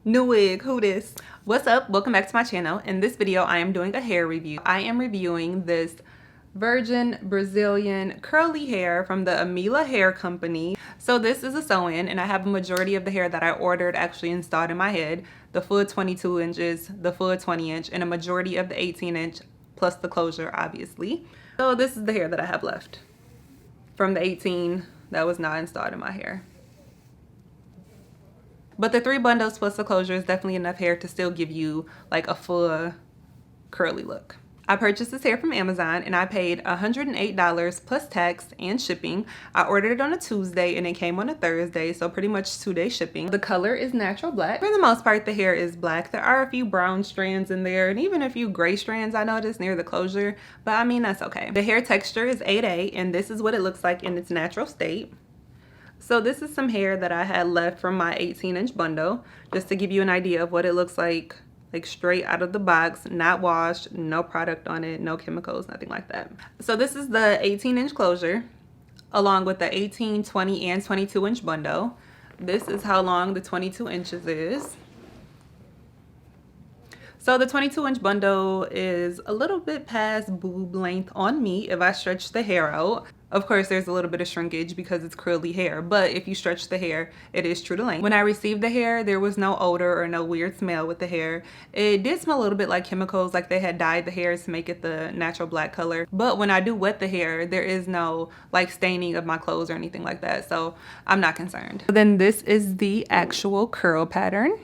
New wig, who this? What's up? Welcome back to my channel. In this video, I am doing a hair review. I am reviewing this virgin Brazilian curly hair from the Amella hair company. So this is a sew-in, and I have a majority of the hair that I ordered actually installed in my head. The full 22 inches, the full 20 inch, and a majority of the 18 inch, plus the closure, obviously. So this is the hair that I have left from the 18 that was not installed in my hair. But the 3 bundles plus the closure is definitely enough hair to still give you like a full curly look. I purchased this hair from Amazon and I paid $108 plus tax and shipping. I ordered it on a Tuesday and it came on a Thursday, so pretty much 2-day shipping. The color is natural black. For the most part, the hair is black. There are a few brown strands in there and even a few gray strands I noticed near the closure, but I mean, that's okay. The hair texture is 8A and this is what it looks like in its natural state. So this is some hair that I had left from my 18-inch bundle, just to give you an idea of what it looks like straight out of the box, not washed, no product on it, no chemicals, nothing like that. So this is the 18-inch closure, along with the 18, 20, and 22-inch bundle. This is how long the 22 inches is. So the 22-inch bundle is a little bit past boob length on me if I stretch the hair out. Of course, there's a little bit of shrinkage because it's curly hair, but if you stretch the hair, it is true to length. When I received the hair, there was no odor or no weird smell with the hair. It did smell a little bit like chemicals, like they had dyed the hair to make it the natural black color. But when I do wet the hair, there is no like staining of my clothes or anything like that, so I'm not concerned. Then this is the actual curl pattern.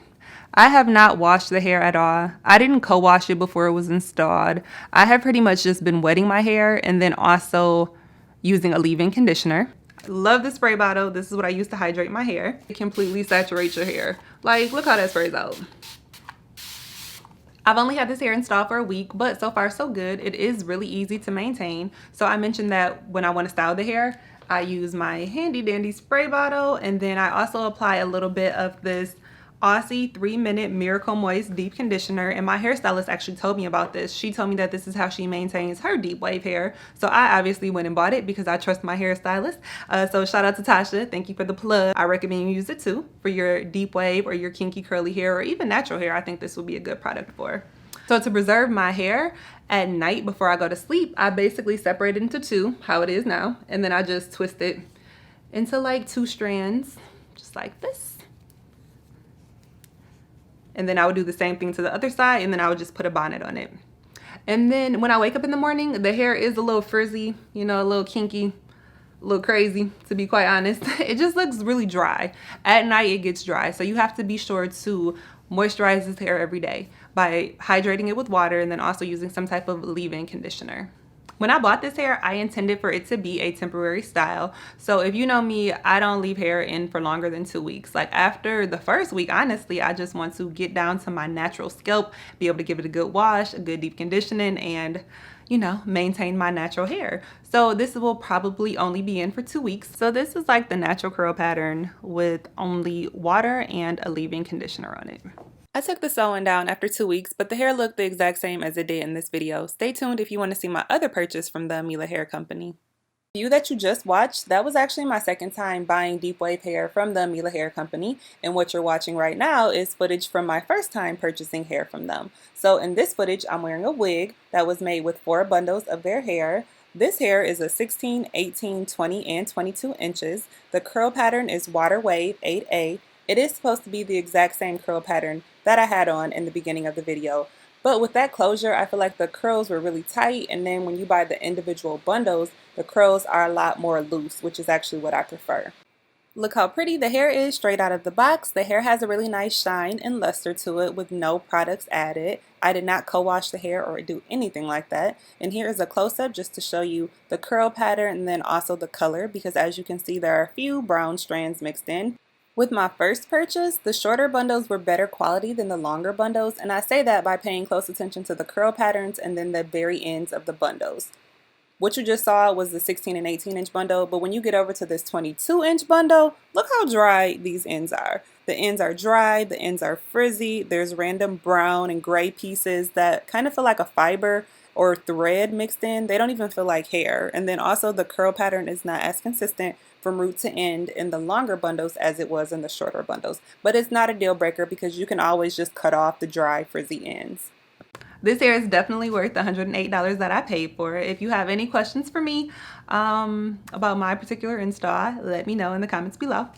I have not washed the hair at all. I didn't co-wash it before it was installed. I have pretty much just been wetting my hair and then also using a leave-in conditioner. Love the spray bottle. This is what I use to hydrate my hair. It completely saturates your hair. Like, look how that sprays out. I've only had this hair installed for a week, but so far so good. It is really easy to maintain. So I mentioned that when I want to style the hair, I use my handy dandy spray bottle, and then I also apply a little bit of this Aussie 3-minute Miracle Moist deep conditioner, and my hairstylist actually told me about this. She told me that this is how she maintains her deep wave hair, so I obviously went and bought it because I trust my hairstylist. So shout out to Tasha, thank you for the plug. I recommend you use it too for your deep wave or your kinky curly hair or even natural hair. I think this would be a good product for. So to preserve my hair at night before I go to sleep, I basically separate it into 2, how it is now, and then I just twist it into like 2 strands, just like this. And then I would do the same thing to the other side, and then I would just put a bonnet on it. And then when I wake up in the morning, the hair is a little frizzy, you know, a little kinky, a little crazy, to be quite honest. It just looks really dry. At night, it gets dry. So you have to be sure to moisturize this hair every day by hydrating it with water and then also using some type of leave-in conditioner. When I bought this hair, I intended for it to be a temporary style. So if you know me, I don't leave hair in for longer than 2 weeks. Like after the first week, honestly, I just want to get down to my natural scalp, be able to give it a good wash, a good deep conditioning, and you know, maintain my natural hair. So this will probably only be in for 2 weeks. So this is like the natural curl pattern with only water and a leave-in conditioner on it. I took the sewing down after 2 weeks, but the hair looked the exact same as it did in this video. Stay tuned if you want to see my other purchase from the Amella hair company. The view that you just watched, that was actually my second time buying deep wave hair from the Amella hair company, and what you're watching right now is footage from my first time purchasing hair from them. So in this footage, I'm wearing a wig that was made with 4 bundles of their hair. This hair is a 16, 18, 20, and 22 inches. The curl pattern is Water Wave 8A. It is supposed to be the exact same curl pattern that I had on in the beginning of the video. But with that closure, I feel like the curls were really tight, and then when you buy the individual bundles, the curls are a lot more loose, which is actually what I prefer. Look how pretty the hair is straight out of the box. The hair has a really nice shine and luster to it with no products added. I did not co-wash the hair or do anything like that. And here is a close-up just to show you the curl pattern and then also the color, because as you can see, there are a few brown strands mixed in. With my first purchase, the shorter bundles were better quality than the longer bundles, and I say that by paying close attention to the curl patterns and then the very ends of the bundles. What you just saw was the 16 and 18 inch bundle, but when you get over to this 22 inch bundle, look how dry these ends are. The ends are dry, the ends are frizzy, there's random brown and gray pieces that kind of feel like a fiber or thread mixed in, they don't even feel like hair. And then also the curl pattern is not as consistent from root to end in the longer bundles as it was in the shorter bundles. But it's not a deal breaker because you can always just cut off the dry frizzy ends. This hair is definitely worth the $108 that I paid for it. If you have any questions for me about my particular install, let me know in the comments below.